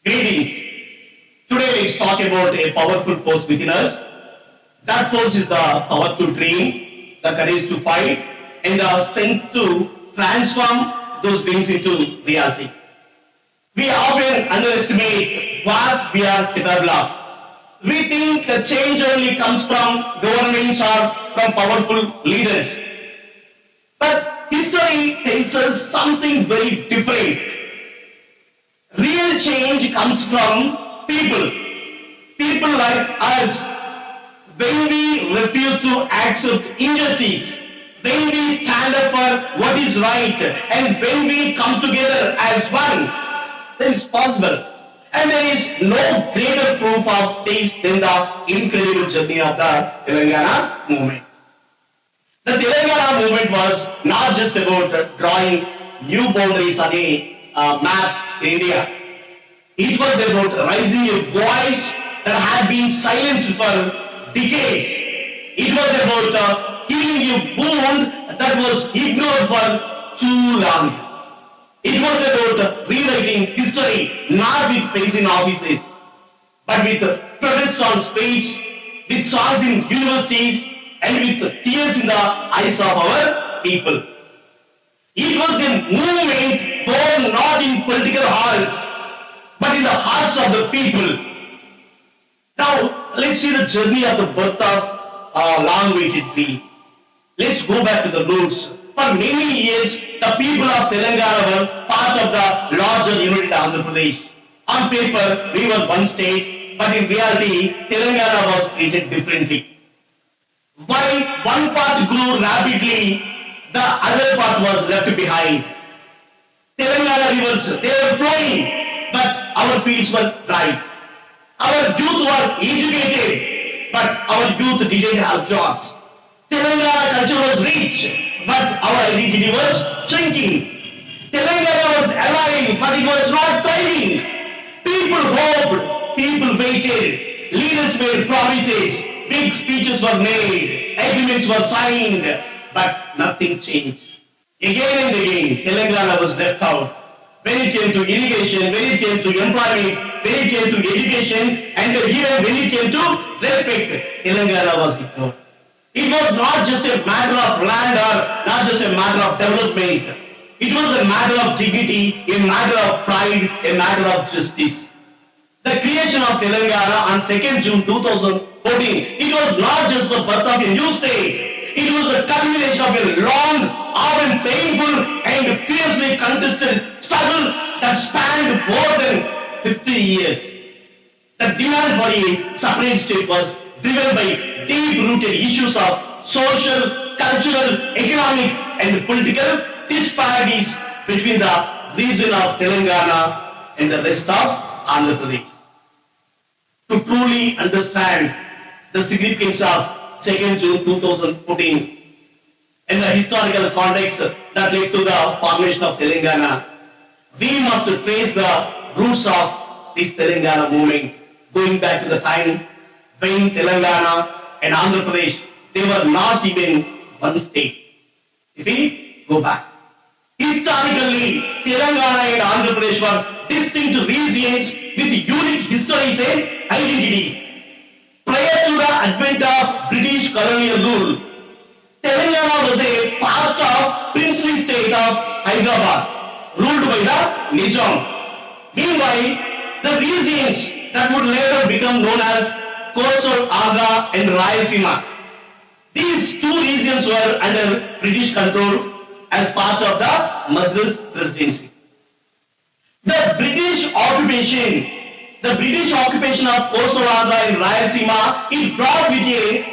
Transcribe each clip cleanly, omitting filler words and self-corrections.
Greetings. Today let's talk about a powerful force within us. That force is the power to dream, the courage to fight, and the strength to transform those dreams into reality. We often underestimate what we are capable of. We think a change only comes from governments or from powerful leaders. But history tells us something very different. Real change comes from people. People like us. When we refuse to accept injustice, when we stand up for what is right, and when we come together as one, then it's possible. And there is no greater proof of this than the incredible journey of the Telangana movement. The Telangana movement was not just about drawing new boundaries on a map in India. It was about raising a voice that had been silenced for decades. It was about healing a wound that was ignored for too long. It was about rewriting history, not with pens in offices, but with protests on streets, with songs in universities, and with tears in the eyes of our people. It was a movement born not in political halls, but in the hearts of the people. Now, let's see the journey of the birth of long-awaited dream. Let's go back to the roots. For many years, the people of Telangana were part of the larger united Andhra Pradesh. On paper, we were one state, but in reality, Telangana was treated differently. While one part grew rapidly, the other part was left behind. Telangana rivers, they were flowing, but our fields were dry. Our youth were educated, but our youth didn't have jobs. Telangana culture was rich, but our identity was shrinking. Telangana was alive, but it was not thriving. People hoped, people waited, leaders made promises, big speeches were made, agreements were signed, but nothing changed. Again and again, Telangana was left out. When it came to irrigation, when it came to employment, when it came to education, and even when it came to respect, Telangana was ignored. It was not just a matter of land or not just a matter of development. It was a matter of dignity, a matter of pride, a matter of justice. The creation of Telangana on 2nd June 2014, it was not just the birth of a new state. It was the culmination of a long, often painful and fiercely contested struggle that spanned more than 50 years. The demand for a separate state was driven by deep-rooted issues of social, cultural, economic and political disparities between the region of Telangana and the rest of Andhra Pradesh. To truly understand the significance of 2nd June 2014 and the historical context that led to the formation of Telangana, we must trace the roots of this Telangana movement going back to the time when Telangana and Andhra Pradesh, they were not even one state. If we go back, historically, Telangana and Andhra Pradesh were distinct regions with unique histories and identities. Prior to the advent of British colonial rule, Telangana was a part of princely state of Hyderabad, ruled by the Nizam. Meanwhile, the regions that would later become known as Coastal Andhra and Rayalaseema, these two regions were under British control as part of the Madras Presidency. The British occupation of Coastal Andhra and Rayalaseema, it brought with it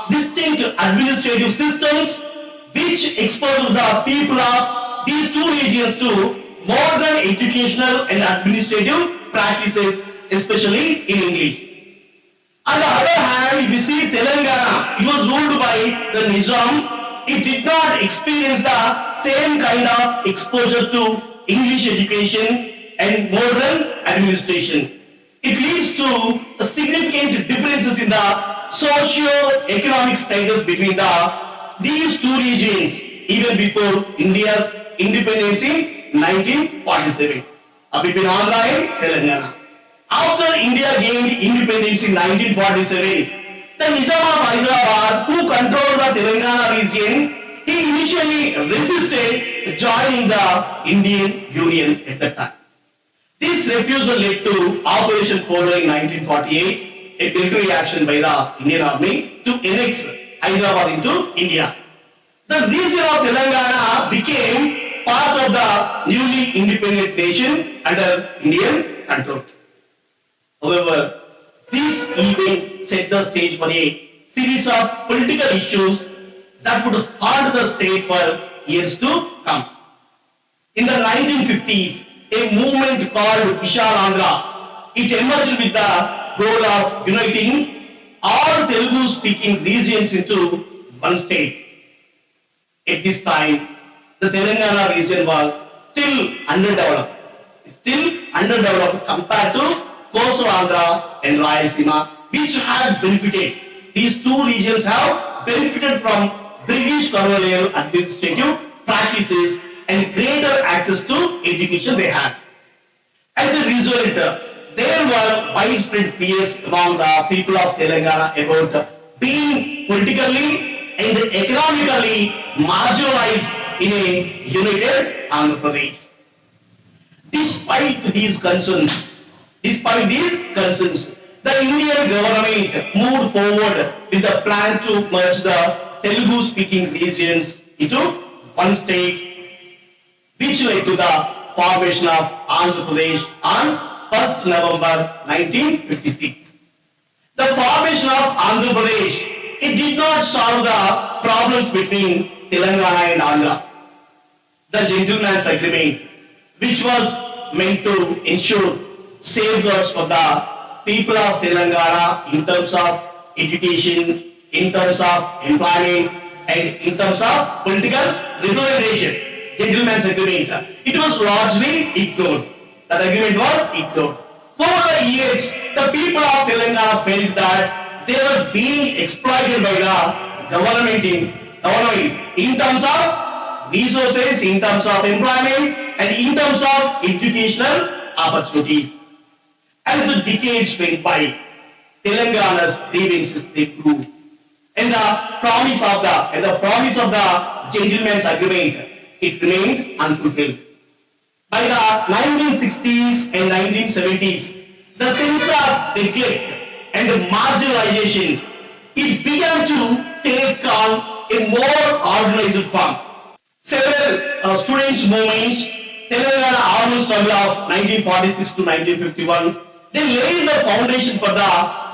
distinct administrative systems which exposed the people of these two regions to modern educational and administrative practices, especially in English. On the other hand, if you see Telangana, it was ruled by the Nizam. It did not experience the same kind of exposure to English education and modern administration. It leads to significant differences in the socio-economic status between these two regions even before India's independence in 1947 between Andhra and Telangana. After India gained independence in 1947, the Nizam of Hyderabad, who controlled the Telangana region, he initially resisted joining the Indian Union at that time. This refusal led to Operation Polo in 1948, a military action by the Indian Army to annex Hyderabad into India. The region of Telangana became part of the newly independent nation under Indian control. However, this event set the stage for a series of political issues that would haunt the state for years to come. In the 1950s, a movement called Vishal Andhra, it emerged with the goal of uniting all Telugu-speaking regions into one state. At this time, the Telangana region was still underdeveloped. Still underdeveloped compared to coastal Andhra and Rayalaseema, which had benefited. These two regions have benefited from British colonial administrative practices and greater access to education they had. As a result, there were widespread fears among the people of Telangana about being politically and economically marginalized in a united Andhra Pradesh. Despite these concerns, the Indian government moved forward with the plan to merge the Telugu-speaking regions into one state, which led to the formation of Andhra Pradesh on 1st November 1956. The formation of Andhra Pradesh, it did not solve the problems between Telangana and Andhra. The Gentleman's Agreement, which was meant to ensure safeguards for the people of Telangana in terms of education, in terms of employment, and in terms of political representation. Gentleman's Agreement, it was largely ignored. That agreement was ignored. Over the years, the people of Telangana felt that they were being exploited by the government in terms of resources, in terms of employment, and in terms of educational opportunities. As the decades went by, Telangana's grievances they grew, and the promise of the Gentleman's Agreement, it remained unfulfilled. By the 1960s and 1970s, the sense of neglect and marginalization, it began to take on a more organized form. Several students' movements, Telangana Armed Struggle of 1946 to 1951, they laid the foundation for the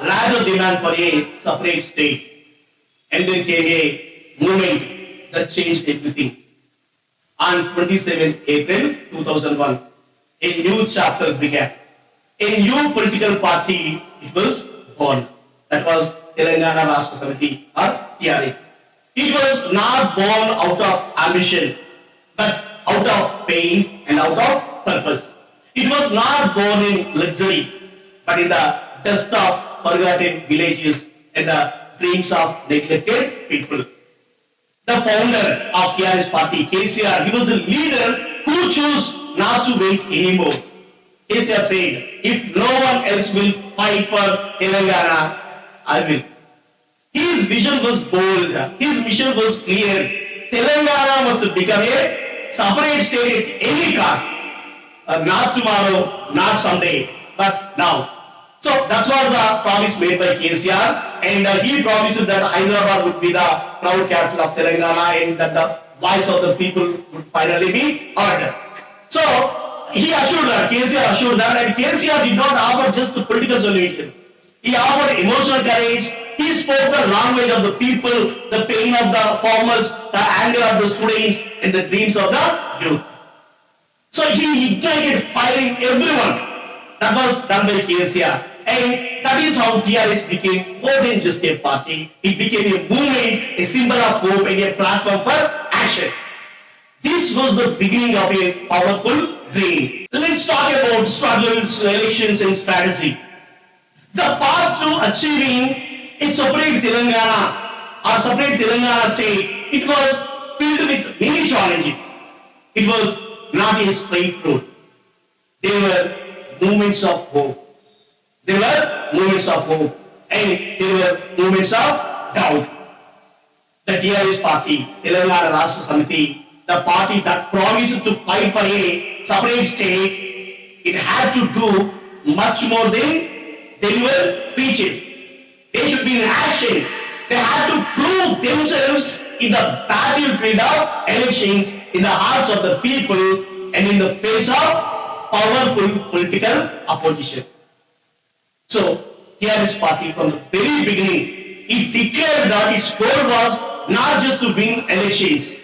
latter demand for a separate state. And then came a movement that changed everything. On 27th April 2001, a new chapter began. A new political party, it was born. That was Telangana Rashtra Samiti or TRS. It was not born out of ambition, but out of pain and out of purpose. It was not born in luxury, but in the dust of forgotten villages and the dreams of neglected people. The founder of TRS party, KCR, he was a leader who chose not to wait anymore. KCR said, if no one else will fight for Telangana, I will. His vision was bold. His mission was clear. Telangana must become a separate state at any cost. Not tomorrow, not someday, but now. So that was a promise made by KCR, and he promised that Hyderabad would be the proud capital of Telangana and that the voice of the people would finally be heard. So he assured that, KCR assured that, and KCR did not offer just the political solution. He offered emotional courage. He spoke the language of the people, the pain of the farmers, the anger of the students, and the dreams of the youth. So he ignited fire in everyone. That was done by KCR. And that is how TRS became more than just a party. It became a movement, a symbol of hope, and a platform for action. This was the beginning of a powerful dream. Let's talk about struggles, elections, and strategy. The path to achieving a separate Telangana state, it was filled with many challenges. It was not a straight road. There were moments of hope. There were moments of hope and there were moments of doubt. The TRS party, Telangana Rashtra Samiti, the party that promised to fight for a separate state, it had to do much more than deliver speeches. They should be in action. They had to prove themselves in the battlefield of elections, in the hearts of the people, and in the face of powerful political opposition. So, TRS party from the very beginning, it declared that its goal was not just to win elections,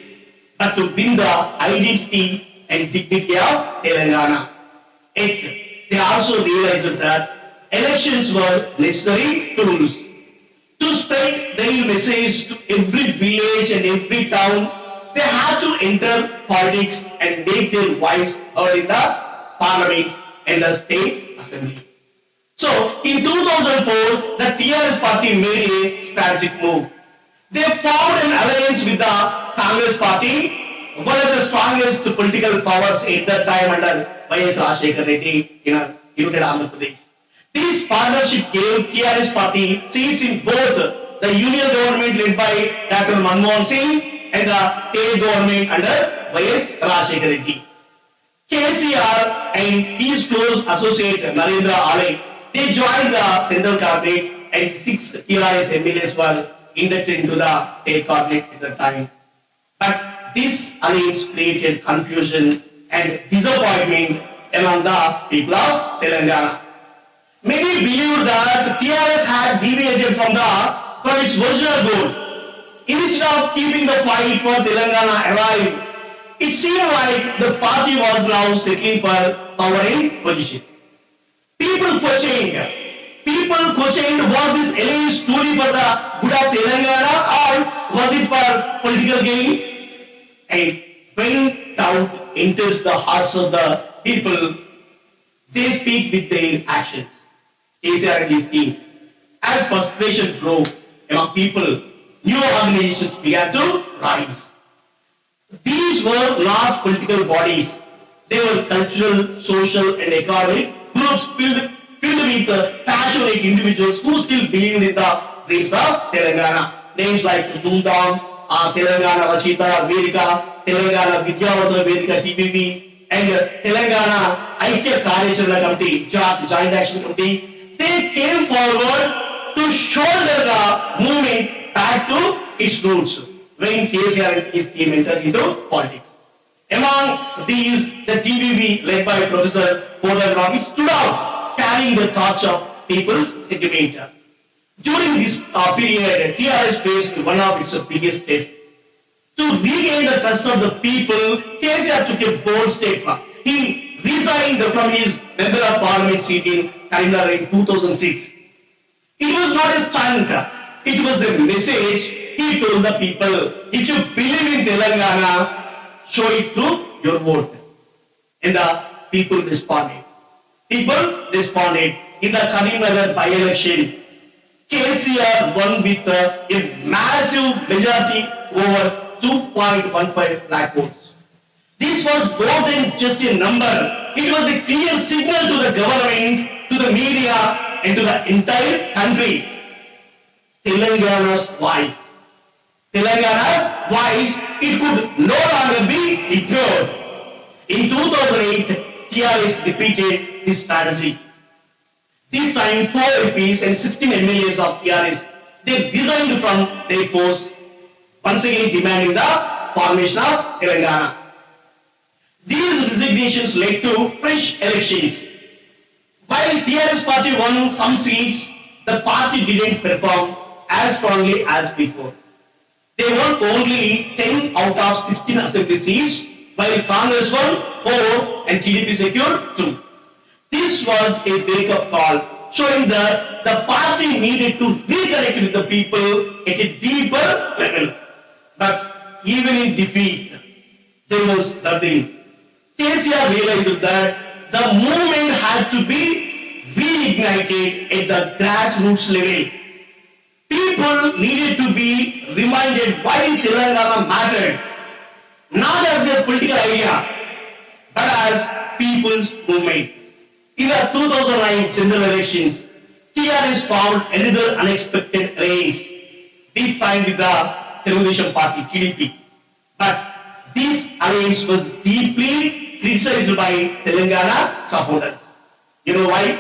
but to win the identity and dignity of Telangana. Yet, they also realized that elections were necessary tools to spread their message to every village and every town. They had to enter politics and make their voice heard in the parliament and the state assembly. So, in 2004, the TRS party made a strategic move. They formed an alliance with the Congress party, one of the strongest political powers at that time under Y.S. Rajshekhar Reddy in United Andhra Pradesh. This partnership gave TRS party seats in both the union government led by Dr. Manmohan Singh and the state government under Y.S. Rajshekhar Reddy. KCR and his close associate Narendra Alai, they joined the central cabinet and 6 TRS MLAs were inducted into the state cabinet at the time. But this alliance created confusion and disappointment among the people of Telangana. Many believed that TRS had deviated from its original goal. Instead of keeping the fight for Telangana alive, it seemed like the party was now settling for power and position. People questioned, was this alliance truly for the good of Telangana or was it for political gain? And when doubt enters the hearts of the people, they speak with their actions. KCR and his team. As frustration grew among people, new organizations began to rise. These were not political bodies. They were cultural, social, and economic groups filled with passionate individuals who still believed in the dreams of Telangana. Names like Dhumdham, Telangana Rachita Vedika, Telangana Vidyavadana Vedika TBV, and Telangana Aikya Karyacharana Committee, Joint Action Committee. They came forward to shoulder the movement back to its roots when KCR and his team entered into politics. Among these, the TBV led by Professor Kodandaram stood out, carrying the torch of people's sentiment. During this period, TRS faced one of its biggest tests. To regain the trust of the people, KCR took a bold step. He resigned from his member of parliament seat in Karimnagar in 2006. It was not a stunt, it was a message. He told the people, if you believe in Telangana, show it through your vote. And the people responded. People responded in the Karimnagar by-election. KCR won with a massive majority over 2.15 lakh votes. This was more than just a number. It was a clear signal to the government, to the media, and to the entire country. Telangana's voice. Telangana's voice, it could no longer be ignored. In 2008, TRS repeated this strategy. This time, 4 MPs and 16 MLAs of TRS, they resigned from their posts, once again demanding the formation of Telangana. These resignations led to fresh elections. While TRS party won some seats, the party didn't perform as strongly as before. They won only 10 out of 16 assembly seats, while Congress won 4 and TDP secured 2. This was a wake-up call, showing that the party needed to reconnect with the people at a deeper level. But even in defeat, there was learning. KCR realized that the movement had to be reignited at the grassroots level. People needed to be reminded why Telangana mattered, not as a political idea, but as people's movement. In the 2009 general elections, TRS found another unexpected alliance, this time with the Telugu Party, TDP. But this alliance was deeply criticized by Telangana supporters. You know why?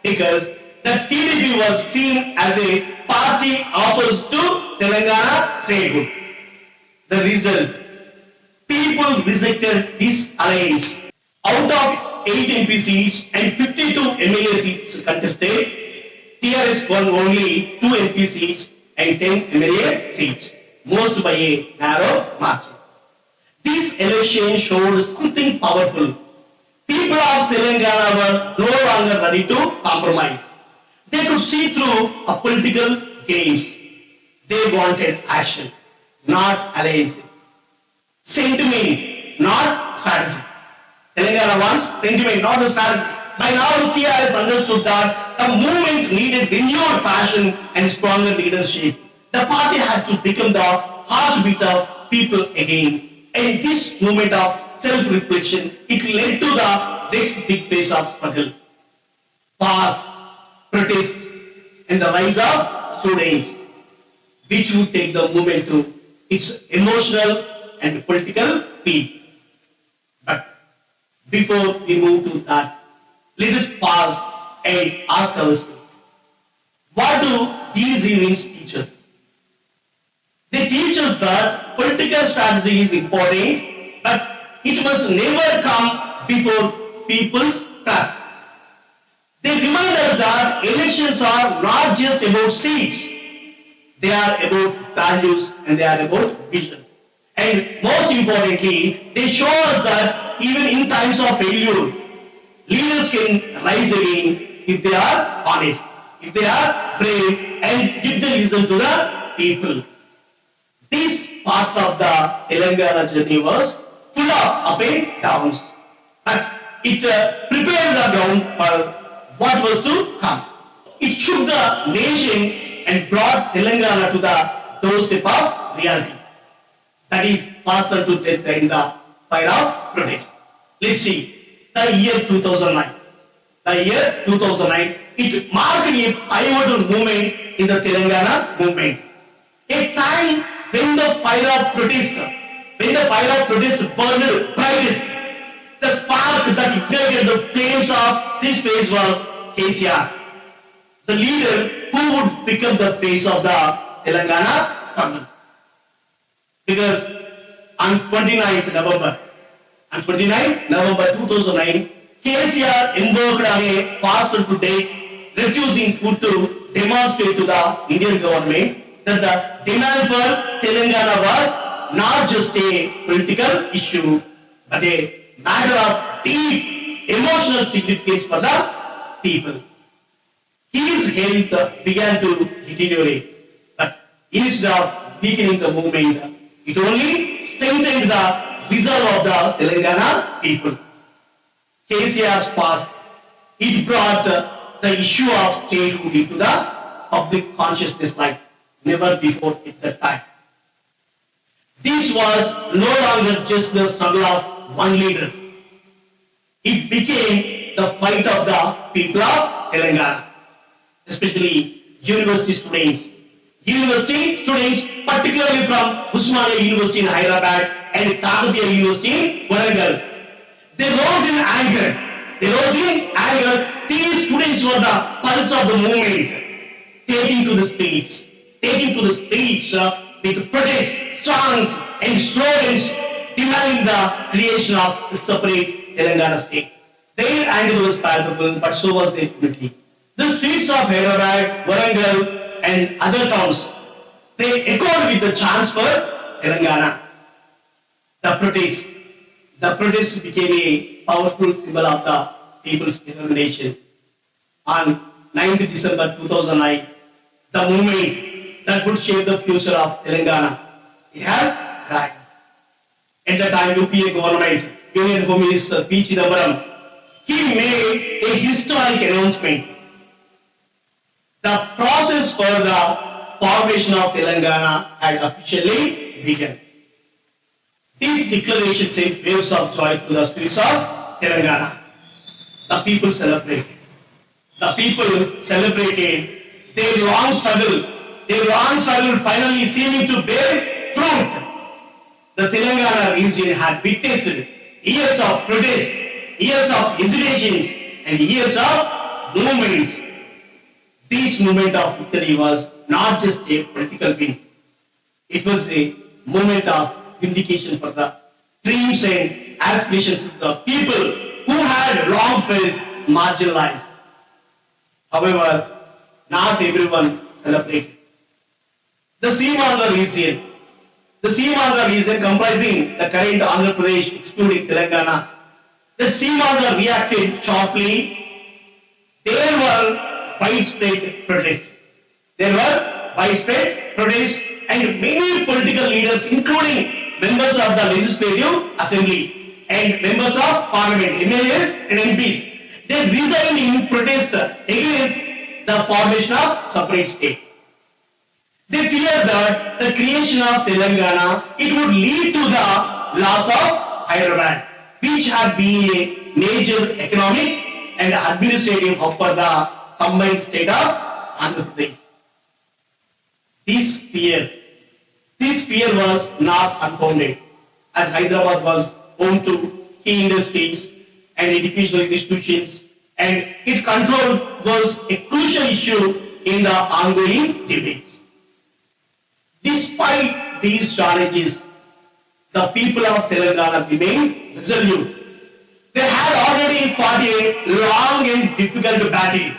Because the TDP was seen as a party opposed to Telangana statehood. The result, people rejected this alliance. Out of 8 MP seats and 52 MLA seats contested, TRS won only 2 MP seats and 10 MLA seats, most by a narrow margin. This election showed something powerful. People of Telangana were no longer ready to compromise. They could see through a political games. They wanted action, not alliances. Sentiment, not strategy. Telangana wants sentiment, not the strategy. By now, TRS understood that the movement needed renewed passion and stronger leadership. The party had to become the heartbeat of people again. And this movement of self-reflection, it led to the next big phase of struggle. Past, protest, and the rise of students, which would take the movement to its emotional and political peak. But before we move to that, let us pause and ask ourselves, what do these events teach us? They teach us that political strategy is important, but it must never come before people's trust. They remind us that elections are not just about seats, they are about values and they are about vision. And most importantly, they show us that even in times of failure, leaders can rise again if they are honest, if they are brave, and if they listen to the people. This part of the Telangana journey was full of up and downs, but it prepared the ground for what was to come. It shook the nation and brought Telangana to the doorstep of reality. That is faster to death in the fire of protest. Let's see, the year 2009. The year 2009, it marked a pivotal moment in the Telangana movement. A time when the fire of protest burned brightest. The spark that ignited the flames of this phase was KCR, the leader who would become the face of the Telangana struggle. Because on 29th November 2009, KCR embarked on a fast to date, refusing food to demonstrate to the Indian government that the demand for Telangana was not just a political issue, but a matter of deep emotional significance for the people. His health began to deteriorate, but instead of weakening the movement, it only strengthened the resolve of the Telangana people. KCR's past, it brought the issue of statehood into the public consciousness like never before at that time. This was no longer just the struggle of one leader. It became the fight of the people of Telangana, especially university students. University students, particularly from Usmania University in Hyderabad and Kakatiya University in Warangal, they rose in anger. These students were the pulse of the movement, taking to the streets with protest songs and slogans demanding the creation of a separate Telangana state. Their anger was palpable, but so was their unity. The streets of Hyderabad, Warangal, and other towns, they echoed with the chants for Telangana. The protest became a powerful symbol of the people's determination. On 9th December 2009, the movement that would shape the future of Telangana, it has arrived. At the time, UPA government, Union Home Minister P. Chidambaram, he made a historic announcement. The process for the formation of Telangana had officially begun. This declaration sent waves of joy through the streets of Telangana. The people celebrated. The people celebrated their long struggle finally seeming to bear fruit. The Telangana region had witnessed years of protest, years of hesitations, and years of movements. This movement of victory was not just a political win, it was a moment of vindication for the dreams and aspirations of the people who had long felt marginalized. However, not everyone celebrated. The Seemandhra region comprising the current Andhra Pradesh excluding Telangana, the Seemandhra reacted sharply. There were widespread protests. And many political leaders, including members of the Legislative Assembly and members of Parliament, MLAs and MPs, they resigned in protest against the formation of separate state. They feared that the creation of Telangana, it would lead to the loss of Hyderabad, which had been a major economic and administrative hub for the combined state of Andhra Pradesh. This fear was not unfounded, as Hyderabad was home to key industries and educational institutions, and its control was a crucial issue in the ongoing debates. Despite these challenges, the people of Telangana remained resolute. They had already fought a long and difficult battle,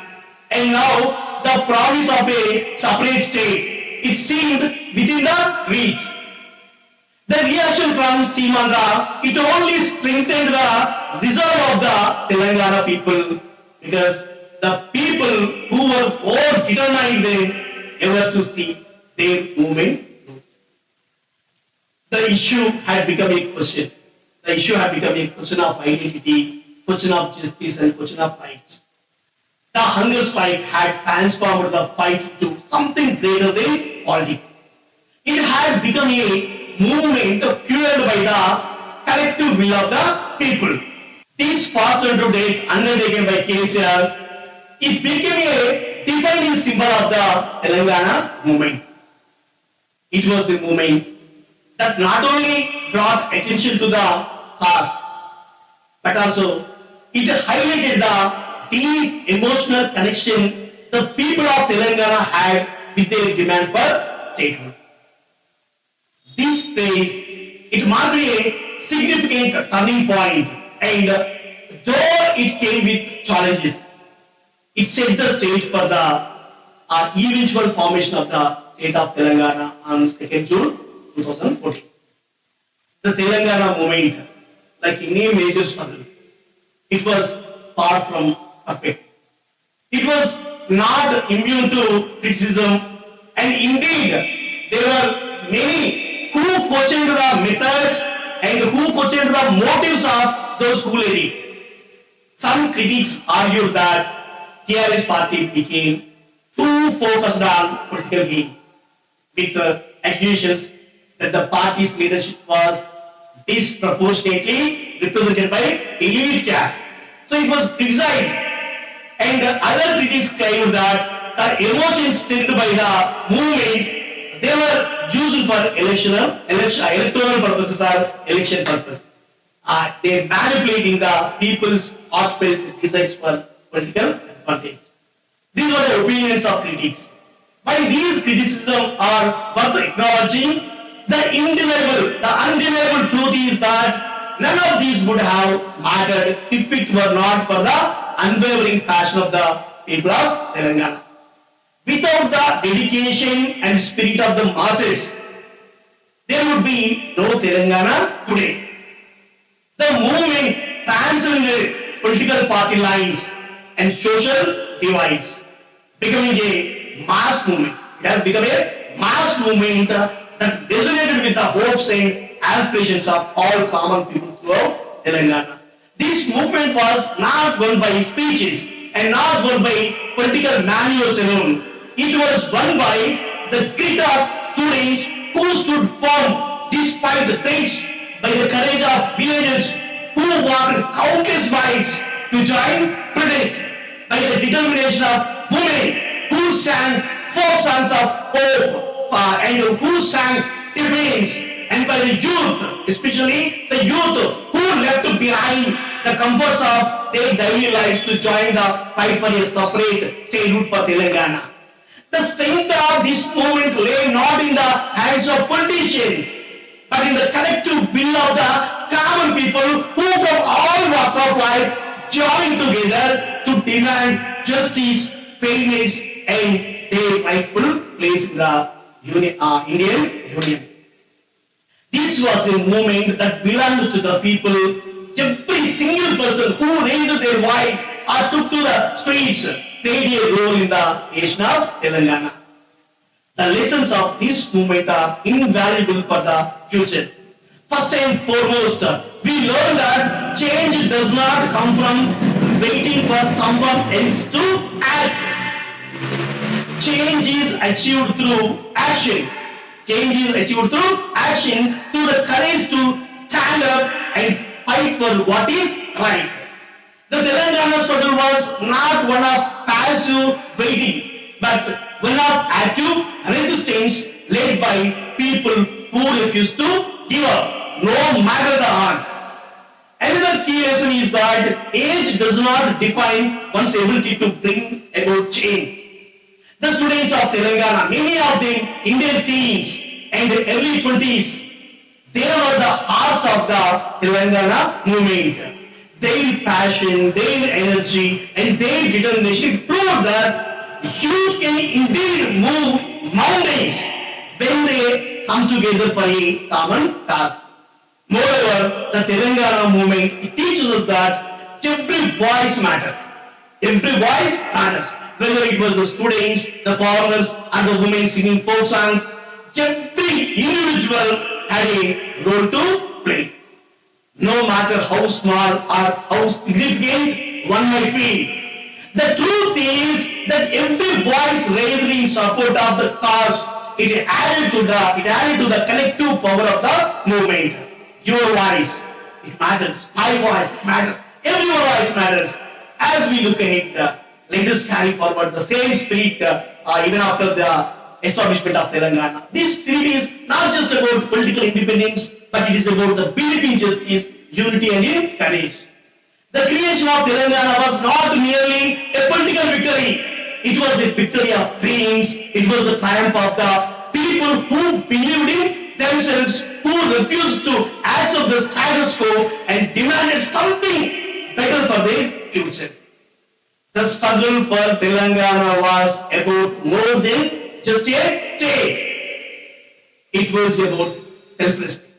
and now the promise of a separate state, it seemed within the reach. The reaction from Seemandhra, it only strengthened the resolve of the Telangana people, because the people who were more determined than ever to see their movement. The issue had become a question. The issue had become a question of identity, question of justice, and question of rights. The hunger strike had transformed the fight to something greater than politics. It had become a movement fueled by the collective will of the people. This fast and to death undertaken by KCR, it became a defining symbol of the Telangana movement. It was a movement that not only brought attention to the past, but also it highlighted the deep emotional connection the people of Telangana had with their demand for statehood. This phase, it marked a significant turning point, and though it came with challenges, it set the stage for the eventual formation of the state of Telangana on 2nd June 2014. The Telangana movement, like any major struggle, it was far from perfect. It was not immune to criticism, and indeed there were many who questioned the methods and who questioned the motives of those who led it. Some critics argued that TRS party became too focused on political gain, with accusations that the party's leadership was disproportionately represented by elite caste. So it was criticized, and other critics claimed that the emotions stirred by the movement, they were used for electoral purposes or election purposes. They manipulating the people's heartfelt desires for political advantage. These were the opinions of critics. While these criticisms are worth acknowledging, the undeniable truth is that none of these would have mattered if it were not for the unwavering passion of the people of Telangana. Without the dedication and spirit of the masses, there would be no Telangana today. The movement transcended political party lines and social divides, becoming a mass movement. It has become a mass movement that resonated with the hopes and aspirations of all common people throughout Telangana. This movement was not won by speeches and not won by political manuals alone. It was won by the grit of students who stood firm despite the threats, by the courage of villagers who walked countless miles to join protest, by the determination of women who sang folk songs of hope and who sang tiffins, and by the youth, especially the youth who left behind the comforts of their daily lives to join the fight for a separate statehood for Telangana. The strength of this movement lay not in the hands of politicians, but in the collective will of the common people who from all walks of life joined together to demand justice, fairness, and their rightful place in the Indian Union. This was a movement that belonged to the people. Every single person who raised their voice or took to the streets played a role in the nation of Telangana. The lessons of this movement are invaluable for the future. First and foremost, we learn that change does not come from waiting for someone else to act. Change is achieved through action. Change is achieved through action, through the courage to stand up and fight for what is right. The Telangana struggle was not one of passive waiting, but one of active resistance led by people who refused to give up, no matter the odds. Another key lesson is that age does not define one's ability to bring about change. The students of Telangana, many of them in their teens and early 20s, they were the heart of the Telangana movement. Their passion, their energy, and their determination proved that youth can indeed move mountains when they come together for a common task. Moreover, the Telangana movement teaches us that every voice matters. Every voice matters. Whether it was the students, the farmers, and the women singing folk songs, every individual had a role to play. No matter how small or how significant one might feel. The truth is that every voice raised in support of the cause, it added to the collective power of the movement. Your voice, it matters. My voice, it matters. Every voice matters. As we look ahead, let us carry forward the same spirit even after the establishment of Telangana. This spirit is not just about political independence, but it is about the belief in justice, unity, and in courage. The creation of Telangana was not merely a political victory. It was a victory of dreams. It was a triumph of the people who believed in themselves, who refused to accept the status quo and demanded something better for their future. The struggle for Telangana was about more than just a state. It was about self-respect.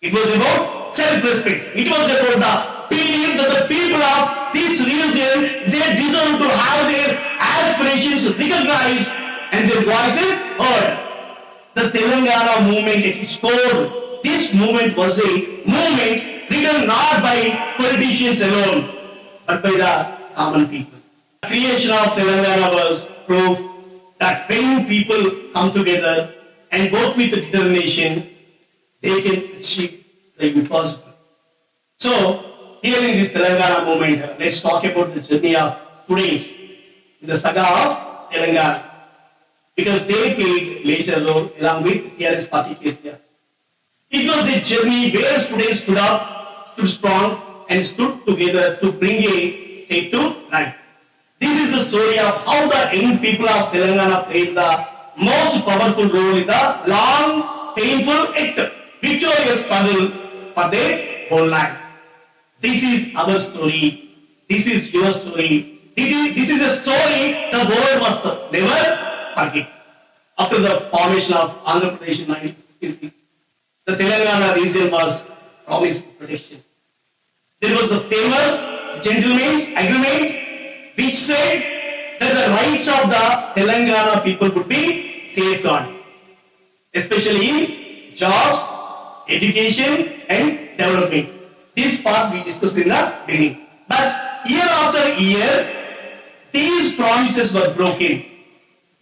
It was about self-respect. It was about the belief that the people of this region, they deserve to have their aspirations recognized and their voices heard. The Telangana movement at its core, this movement was a movement driven not by politicians alone, but by the common people. The creation of Telangana was proof that when people come together and work with determination, they can achieve the impossible. So, here in this Telangana movement, let's talk about the journey of students in the saga of Telangana, because they played major role along with TRS party KCR. It was a journey where students stood up, stood strong, and stood together to bring a state to life. This is the story of how the young people of Telangana played the most powerful role in the long, painful, yet victorious struggle for their whole life. This is our story. This is your story. This is a story the world must never forget. After the formation of Andhra Pradesh in 1956, the Telangana region was promised protection. There was the famous gentleman's agreement which said that the rights of the Telangana people would be safeguarded, especially in jobs, education, and development. This part we discussed in the beginning. But year after year, these promises were broken.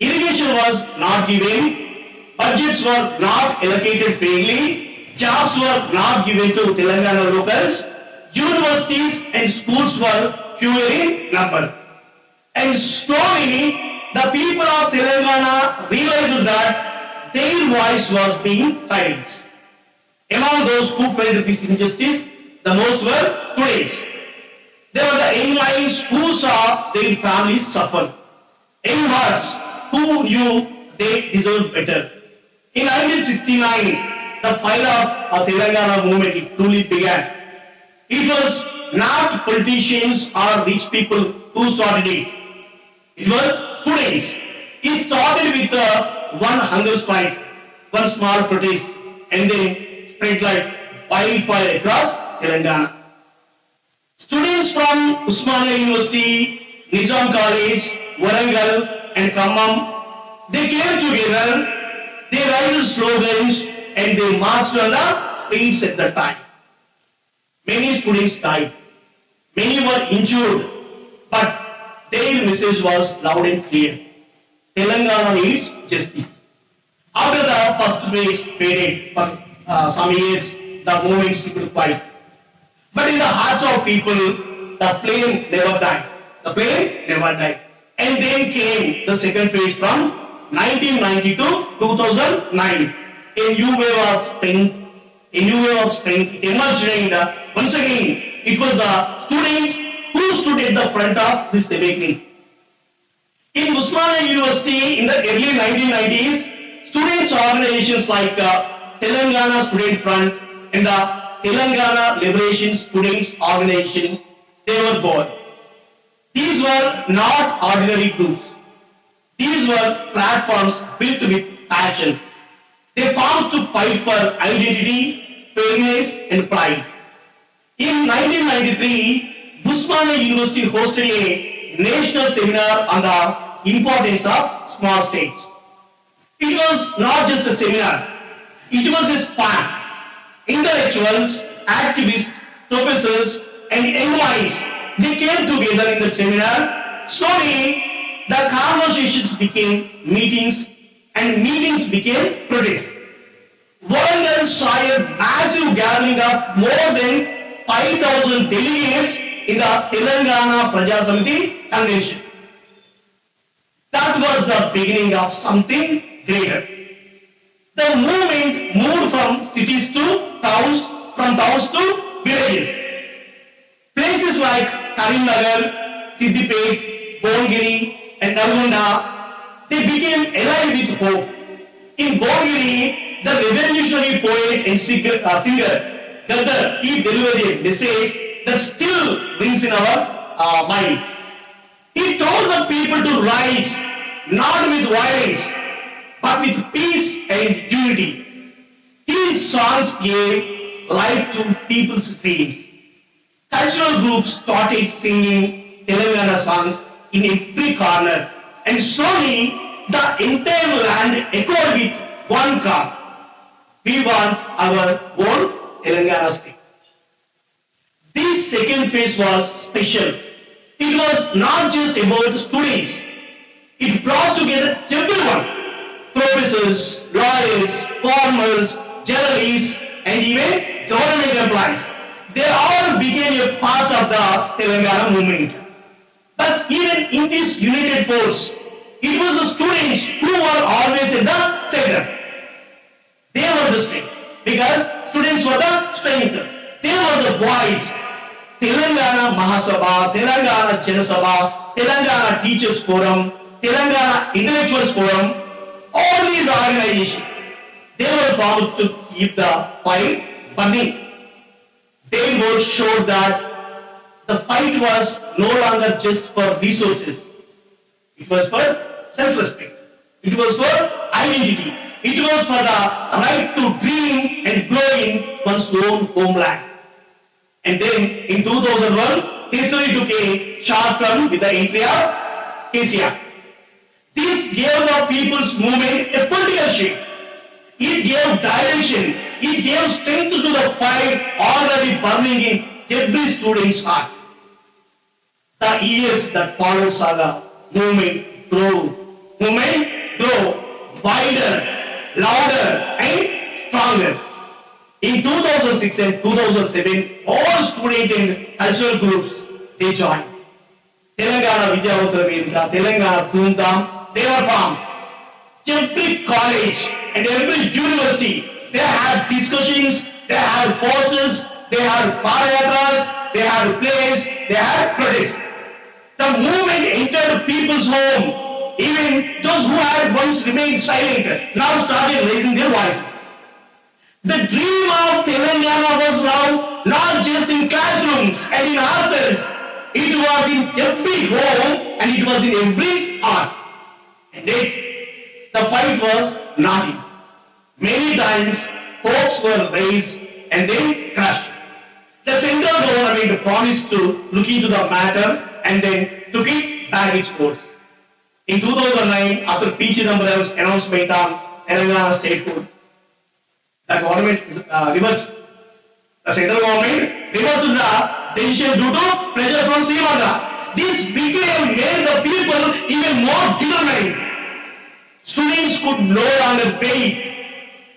Irrigation was not given, budgets were not allocated fairly, jobs were not given to Telangana locals, universities and schools were fewer in number. And slowly, the people of Telangana realized that their voice was being silenced. Among those who felt this injustice, the most were students. They were the young minds who saw their families suffer. Young hearts who knew they deserved better. In 1969, the fire of a Telangana movement it truly began. It was not politicians or rich people who started it. It was students. It started with one hunger strike, one small protest, and then spread like wildfire across Telangana. Students from Usmania University, Nizam College, Warangal, and Khammam, they came together, they raised slogans, and they marched on the streets at the time. Many students died, many were injured, but their message was loud and clear. Telangana needs justice. After the first phase faded for some years, the movement seemed quiet. But in the hearts of people, the flame never died. The flame never died. And then came the second phase from 1990 to 2009. A new wave of strength, a new wave of strength emerged, and once again, it was the students who stood at the front of this awakening. In Usmania University in the early 1990s, students organizations like Telangana Student Front and the Telangana Liberation Students Organization, they were born. These were not ordinary groups. These were platforms built with passion. They formed to fight for identity, fairness, and pride. In 1993, Usmania University hosted a national seminar on the importance of small states. It was not just a seminar, it was a spark. Intellectuals, activists, professors, and young minds, they came together in the seminar. Slowly, the conversations became meetings, and meetings became protests. Warangal saw a massive gathering of more than 5,000 delegates in the Telangana Praja Samiti convention. That was the beginning of something greater. The movement moved from cities to towns, from towns to villages. Places like Karimnagar, Siddipet, Bongiri, and Nalgonda, they became alive with hope. In Bongiri, the revolutionary poet and singer Gadar, he delivered a message that still rings in our mind. He told the people to rise, not with violence, but with peace and unity. His songs gave life to people's dreams. Cultural groups started singing Telangana songs in every corner, and slowly the entire land echoed with one call. We want our own Telangana state. This second phase was special. It was not just about students. It brought together everyone. Professors, lawyers, farmers, journalists, and even government employees. They all became a part of the Telangana movement. But even in this united force, it was the students who were always at the center. They were the strength because students were the strength. They were the voice. Telangana Mahasabha, Telangana Janasabha, Telangana Teachers Forum, Telangana Intellectuals Forum, all these organizations, they were formed to keep the fire burning. Their work showed that the fight was no longer just for resources. It was for self-respect. It was for identity. It was for the right to dream and grow in one's own homeland. And then in 2001, history took a sharp turn with the entry of KCR. This gave the people's movement a political shape. It gave direction. It gave strength to the fire already burning in every student's heart. The years that followed saw the movement grow. Movement grow wider, louder, and stronger. In 2006 and 2007, all student and cultural groups, they joined. Telangana Vidyavantara Vedika, Telangana Dhumdham, they were formed. Every college and every university, they had discussions, they had posters, they had parayatras, they had plays, they had protests. The movement entered people's home. Even those who had once remained silent now started raising their voices. The dream of Telangana was now not just in classrooms and in hostels. It was in every home and it was in every heart. And yet, the fight was not easy. Many times, hopes were raised and then crushed. The central government promised to look into the matter and then took it back its course. In 2009, after P. Chidambaram's announcement on Telangana statehood, the government reversed. The central government reversed the decision due to pressure from Srimanta. This became made the people even more determined. Students could no longer wait.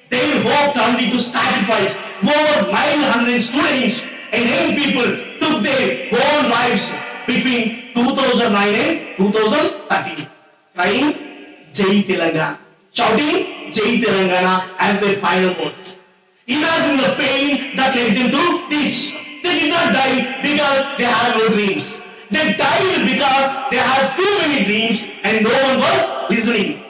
Their hope turned into sacrifice. Over 900 students and young people took their whole lives between 2009 and 2013, crying Jai Telangana, shouting Jai Telangana as their final words. Imagine the pain that led them to this. They did not die because they had no dreams. They died because they had too many dreams and no one was listening.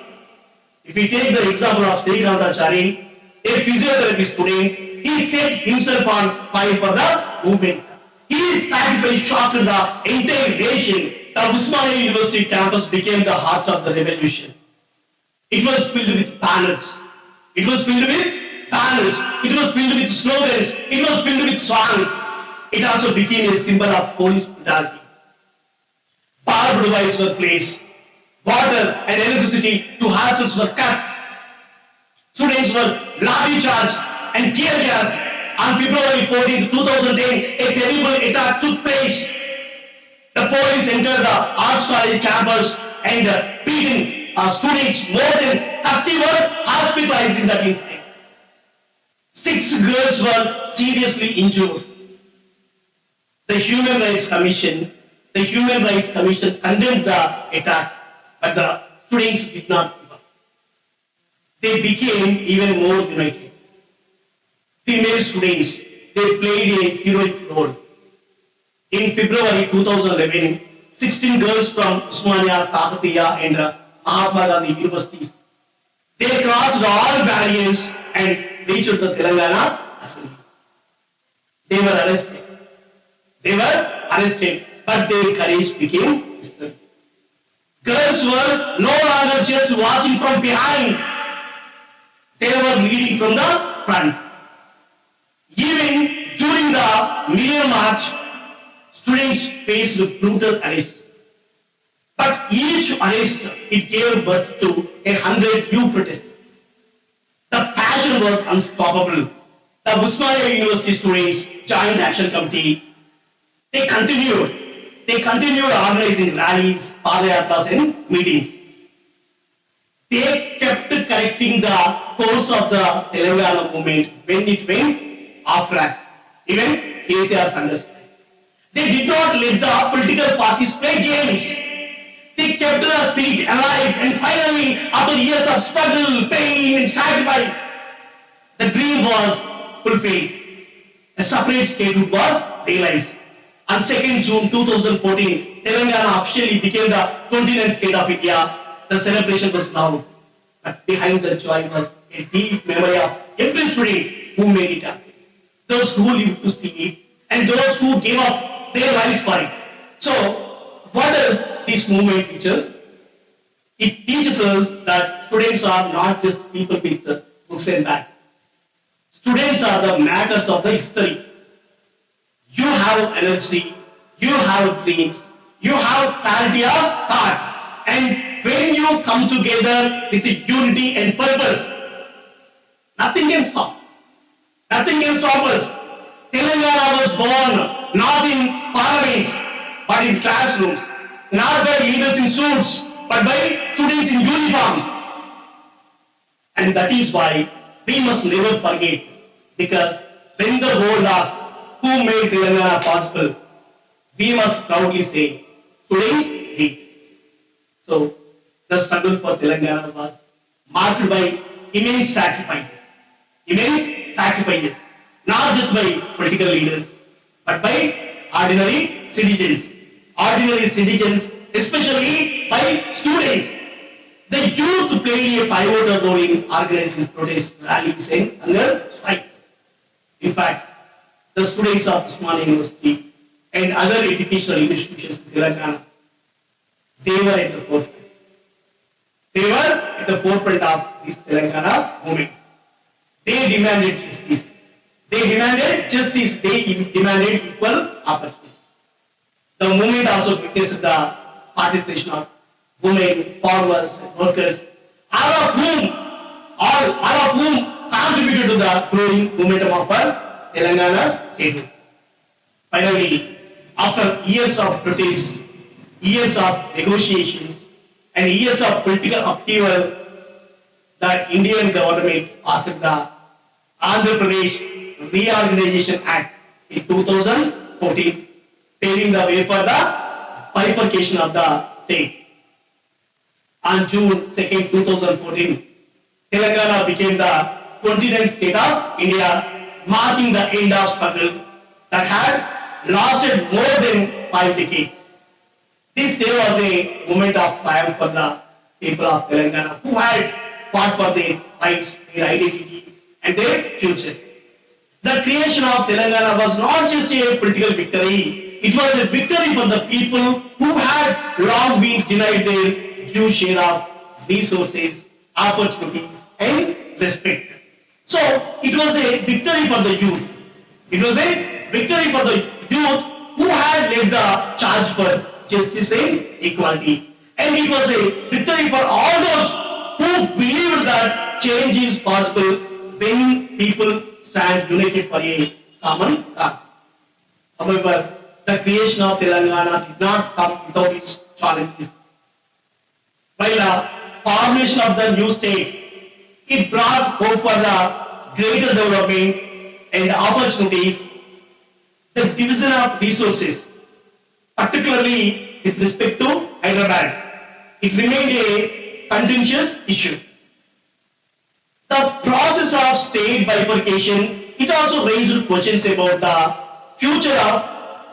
If we take the example of Srikanthachari, a physiotherapy student, he set himself on fire for the movement. His sacrifice shocked the entire nation. The Usmania University campus became the heart of the revolution. It was filled with banners. It was filled with banners. It was filled with slogans. It was filled with songs. It also became a symbol of police brutality. Barbed wires were placed. Water and electricity to hostels were cut. Students were lathi charged and tear gas. On February 14, 2010, a terrible attack took place. The police entered the Arts College campus and beating students. More than 30 were hospitalized in that incident. 6 girls were seriously injured. The Human Rights Commission condemned the attack, but the students did not give up. They became even more united. Female students, they played a heroic role. In February 2011, 16 girls from Usmania, Kakatiya and Mahatma Gandhi universities, they crossed all barriers and reached the Telangana Assembly. They were arrested, but their courage became history. Girls were no longer just watching from behind. They were leading from the front. Even during the Million March, students faced brutal arrest. But each arrest, it gave birth to 100 new protesters. The passion was unstoppable. The Usmania University students joined the Action Committee. They continued organizing rallies, padayatras and meetings. They kept correcting the course of the Telangana movement when it went off track. Even KCR's understanding. They did not let the political parties play games. They kept the spirit alive, and finally, after years of struggle, pain and sacrifice, the dream was fulfilled. A separate statehood was realized. On 2nd June 2014, Telangana officially became the 29th state of India. The celebration was loud, but behind the joy was a deep memory of every student who made it happen. Those who lived to see it, and those who gave up their lives for it. So, what does this movement teach us? It teaches us that students are not just people with books and bags. Students are the makers of the history. You have energy, you have dreams, you have clarity of thought. And when you come together with unity and purpose, nothing can stop. Nothing can stop us. Telangana was born not in parliaments, but in classrooms. Not by leaders in suits, but by students in uniforms. And that is why we must never forget. Because when the world asks who made Telangana possible, we must proudly say Today's date. So the struggle for Telangana was marked by immense sacrifices. Immense sacrifices. Not just by political leaders, but by ordinary citizens. Ordinary citizens, especially by students. The youth played a pivotal role in organizing protest rallies and hunger strikes. In fact, the students of Usmania University and other educational institutions in Telangana, they were at the forefront. They were at the forefront of this Telangana movement. They demanded justice. They demanded justice. They demanded equal opportunity. The movement also witnessed the participation of women, farmers, and workers, all of whom contributed to the growing momentum of our Telangana's statehood. Finally, after years of protests, years of negotiations, and years of political upheaval, the Indian government passed the Andhra Pradesh Reorganization Act in 2014, paving the way for the bifurcation of the state. On June 2nd, 2014, Telangana became the 29th state of India, marking the end of struggle that had lasted more than 5 decades. This day was a moment of triumph for the people of Telangana who had fought for their rights, their identity, and their future. The creation of Telangana was not just a political victory, it was a victory for the people who had long been denied their due share of resources, opportunities, and respect. So, it was a victory for the youth. It was a victory for the youth who had led the charge for justice and equality. And it was a victory for all those who believed that change is possible when people stand united for a common cause. However, the creation of Telangana did not come without its challenges. While the formation of the new state, it brought hope for the greater development and opportunities. The division of resources, particularly with respect to Hyderabad, it remained a contentious issue. The process of state bifurcation, it also raised questions about the future of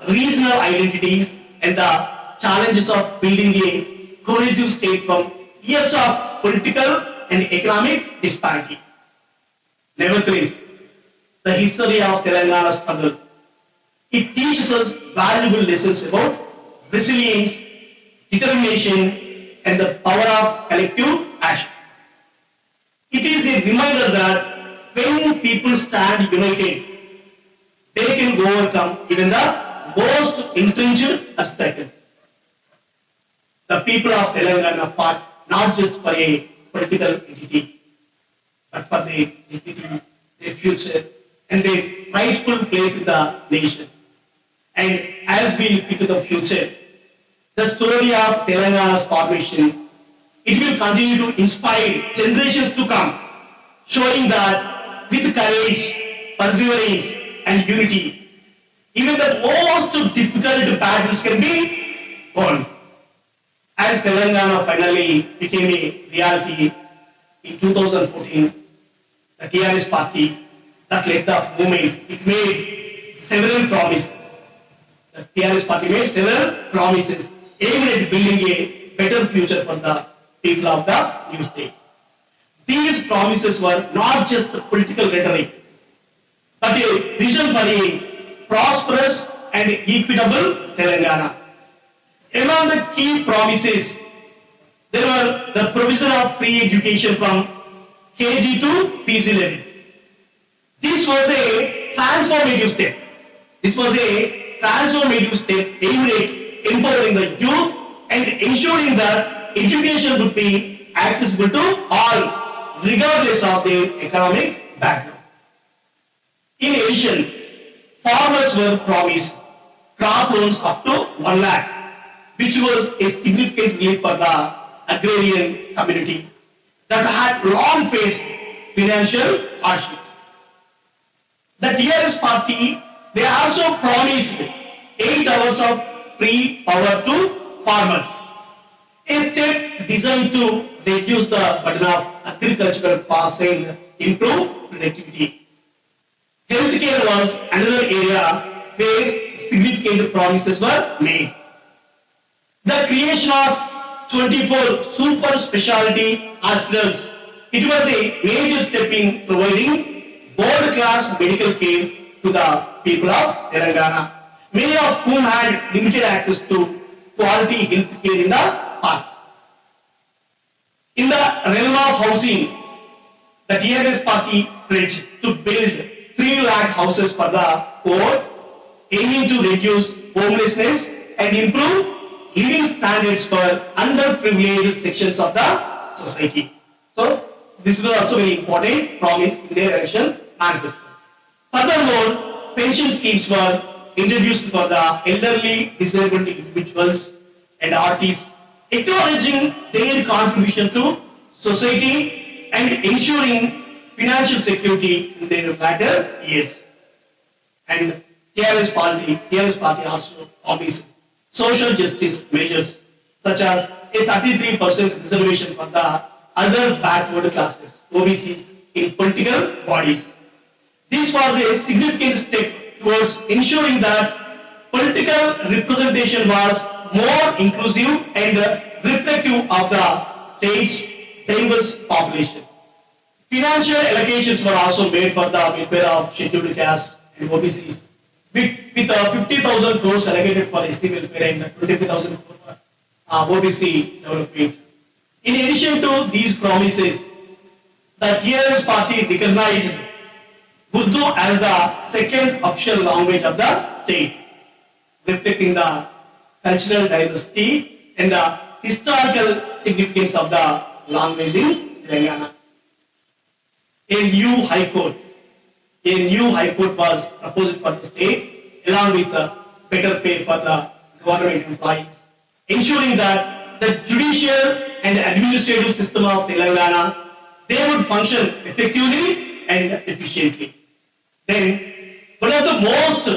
regional identities and the challenges of building a cohesive state from years of political and economic disparity. Nevertheless, the history of Telangana struggle, it teaches us valuable lessons about resilience, determination, and the power of collective action. It is a reminder that when people stand united, they can overcome even the most entrenched obstacles. The people of Telangana fought not just for a political entity, but for their dignity, their future, and their rightful place in the nation. And as we look into the future, the story of Telangana's formation, it will continue to inspire generations to come, showing that with courage, perseverance, and unity, even the most difficult battles can be won. As Telangana finally became a reality in 2014, the TRS party that led the movement, it made several promises. The TRS party made several promises aimed at building a better future for the people of the new state. These promises were not just political rhetoric, but a vision for a prosperous and equitable Telangana. Among the key promises, there were the provision of free education from KG to PG level. This was a transformative step. This was a transformative step aimed at empowering the youth and ensuring that education would be accessible to all, regardless of their economic background. In addition, farmers were promised crop loans up to 1 lakh, which was a significant relief for the agrarian community that had long faced financial hardships. The TRS party, they also promised 8 hours of free power to farmers. A step designed to reduce the burden of agricultural costs and improve productivity. Healthcare was another area where significant promises were made. The creation of 24 super specialty hospitals, it was a major step in providing world-class medical care to the people of Telangana, many of whom had limited access to quality health care in the past. In the realm of housing, the TRS party pledged to build 3 lakh houses for the poor, aiming to reduce homelessness and improve living standards for underprivileged sections of the society. So, this was also very important promise in their election manifesto. Furthermore, pension schemes were introduced for the elderly, disabled individuals and artists, acknowledging their contribution to society and ensuring financial security in their latter years. And TRS party also promised social justice measures such as a 33% reservation for the other backward classes, OBCs, in political bodies. This was a significant step towards ensuring that political representation was more inclusive and reflective of the state's diverse population. Financial allocations were also made for the welfare of scheduled castes and OBCs, with 50,000 crores allocated for SC welfare and 25,000 crores for OBC development. In addition to these promises, the TRS party recognized Urdu as the second official language of the state, reflecting the cultural diversity and the historical significance of the language in Telangana. A new high court was proposed for the state, along with better pay for the government employees, ensuring that the judicial and administrative system of Telangana, they would function effectively and efficiently. Then, one of the most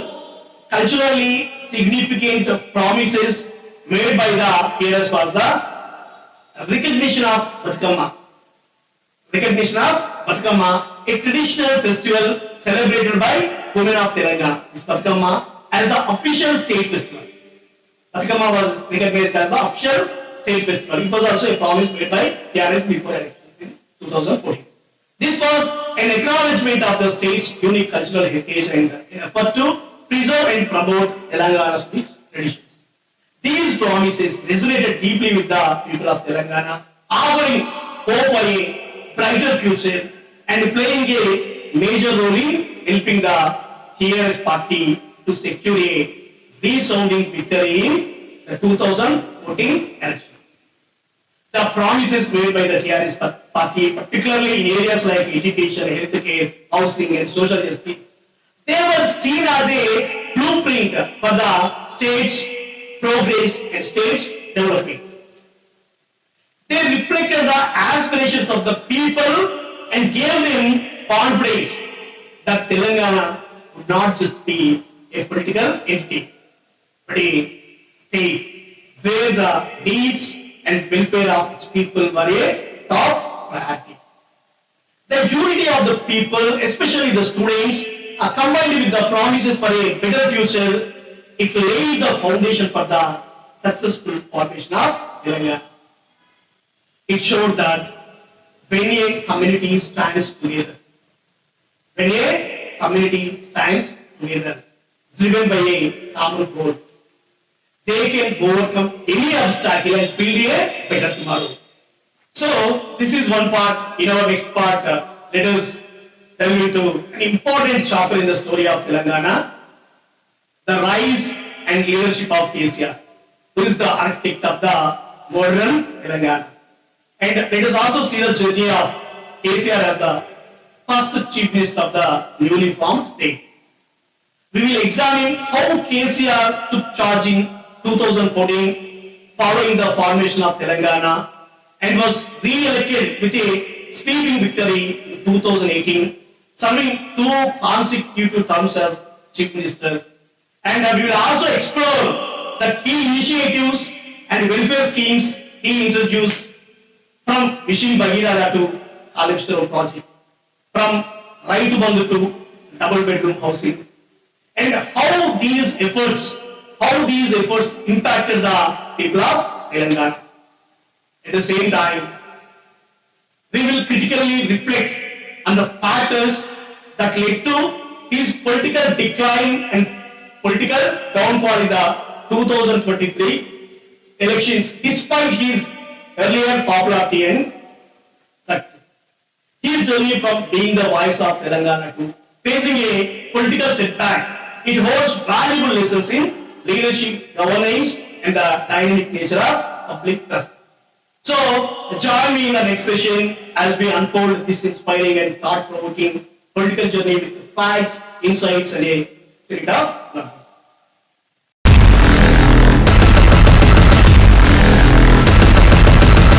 culturally significant promises made by the TRS was the recognition of Bathukamma. A traditional festival celebrated by women of Telangana. This Bathukamma as the official state festival. Bathukamma was recognized as the official state festival. It was also a promise made by TRS before elections in 2014. This was an acknowledgement of the state's unique cultural heritage and an effort to preserve and promote Telangana's rich traditions. These promises resonated deeply with the people of Telangana, offering hope for a brighter future and playing a major role in helping the TRS party to secure a resounding victory in the 2014 election. The promises made by the TRS party, particularly in areas like education, healthcare, housing, and social justice, they were seen as a blueprint for the state's progress and state's development. They reflected the aspirations of the people and gave them confidence that Telangana would not just be a political entity, but a state where the needs and welfare of its people were a top priority. The unity of the people, especially the students, combined with the promises for a better future, it laid the foundation for the successful formation of Telangana. It showed that when a community stands together, driven by a common goal, they can overcome any obstacle and build a better tomorrow. So, this is one part. In our next part, let us delve into an important chapter in the story of Telangana, the rise and leadership of KCR, who is the architect of the modern Telangana. And let us also see the journey of KCR as the first chief minister of the newly formed state. We will examine how KCR took charge in 2014 following the formation of Telangana and was re-elected with a sweeping victory in 2018, serving 2 consecutive terms as chief minister. And we will also explore the key initiatives and welfare schemes he introduced, from Mission Bhagirath to Kalipstro project, from Raitu Bandhu to double bedroom housing, and how these efforts impacted the people of Telangana. At the same time, we will critically reflect on the factors that led to his political decline and political downfall in the 2023 elections, despite his earlier popularity and success. His journey from being the voice of Telangana to facing a political setback, it holds valuable lessons in leadership, governance, and the dynamic nature of public trust. So, join me in the next session as we unfold this inspiring and thought-provoking political journey with facts, insights, and a spirit of